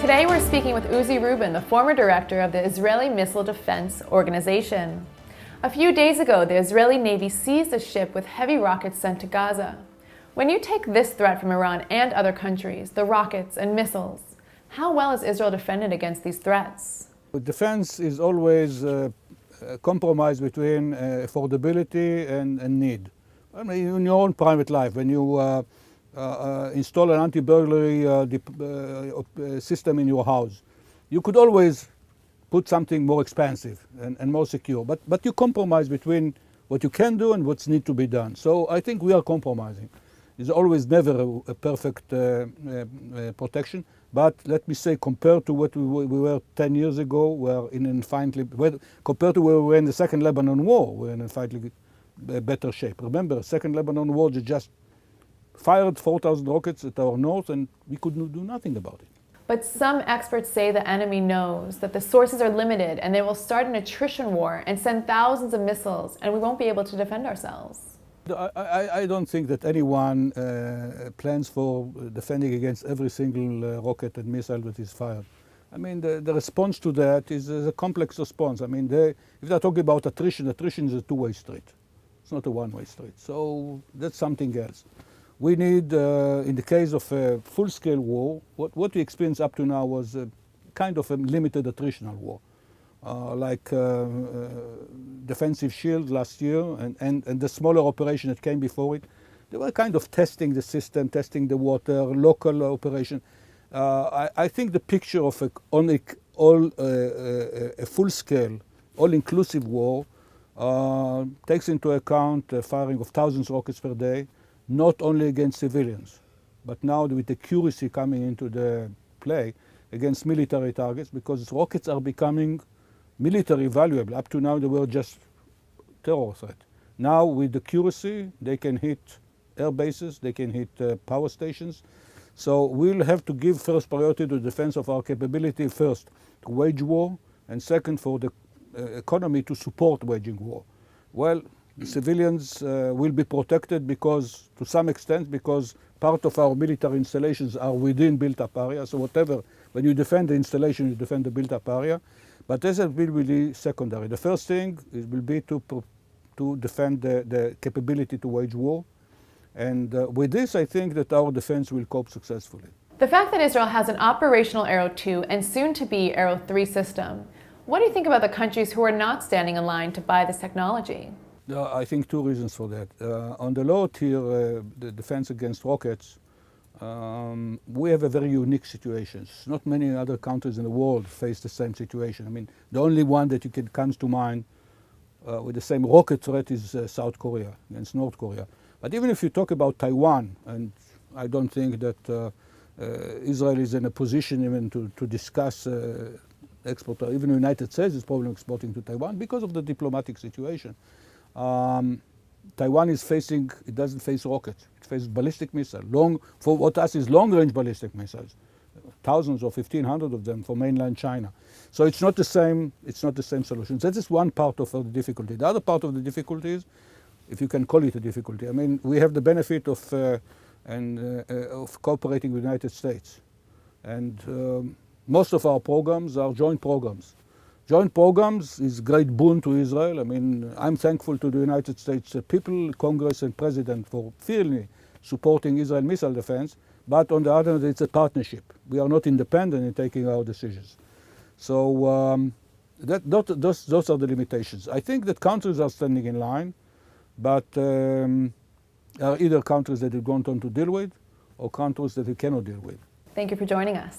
Today we're speaking with Uzi Rubin, the former director of the Israeli Missile Defense Organization. A few days ago, the Israeli Navy seized a ship with heavy rockets sent to Gaza. When you take this threat from Iran and other countries, the rockets and missiles, how well is Israel defended against these threats? Defense is always a compromise between affordability and need. I mean, in your own private life, when you install an anti-burglary system in your house, you could always put something more expensive and more secure. But you compromise between what you can do and what's need to be done. So I think we are compromising. It's always never a perfect protection. But let me say, compared to what we were 10 years ago, we're in compared to where we were in the Second Lebanon War, we're in a slightly better shape. Remember, Second Lebanon War, they just fired 4,000 rockets at our north, and we could do nothing about it. But some experts say the enemy knows that the sources are limited and they will start an attrition war and send thousands of missiles, and we won't be able to defend ourselves. I don't think that anyone plans for defending against every single rocket and missile that is fired. I mean, the response to that is a complex response. I mean, if they're talking about attrition is a two-way street. It's not a one-way street. So that's something else. We need, in the case of a full-scale war, what we experienced up to now was a kind of a limited attritional war. Like defensive shield last year and the smaller operation that came before it. They were kind of testing the system, testing the water, local operation. I think the picture of a full-scale, all-inclusive war takes into account the firing of thousands of rockets per day, not only against civilians, but now with accuracy coming into the play against military targets, because rockets are becoming military valuable. Up to now they were just terror threat. Now with accuracy they can hit air bases, they can hit power stations. So we'll have to give first priority to the defense of our capability, first to wage war, and second for the economy to support waging war. Well, the civilians will be protected because, to some extent, because part of our military installations are within built-up areas. So whatever, when you defend the installation, you defend the built-up area. But this will be really secondary. The first thing will be to defend the capability to wage war. And with this, I think that our defense will cope successfully. The fact that Israel has an operational Arrow 2 and soon to be Arrow 3 system, what do you think about the countries who are not standing in line to buy this technology? I think two reasons for that. On the lower tier, the defense against rockets, we have a very unique situation. Not many other countries in the world face the same situation. I mean, the only one that comes to mind with the same rocket threat is South Korea against North Korea. But even if you talk about Taiwan, and I don't think that Israel is in a position even to discuss export, or even the United States is probably exporting to Taiwan because of the diplomatic situation. Taiwan is facing, it doesn't face rockets, it faces ballistic missiles, for what us is long-range ballistic missiles, thousands or 1,500 of them for mainland China. So it's not the same solution. That is one part of the difficulty. The other part of the difficulty is, if you can call it a difficulty, I mean, we have the benefit of cooperating with the United States. And most of our programs are joint programs. Joint programs is a great boon to Israel. I mean, I'm thankful to the United States people, Congress and President for firmly supporting Israel missile defense. But on the other hand, it's a partnership. We are not independent in taking our decisions. So those are the limitations. I think that countries are standing in line, but are either countries that we don't want to deal with or countries that we cannot deal with. Thank you for joining us.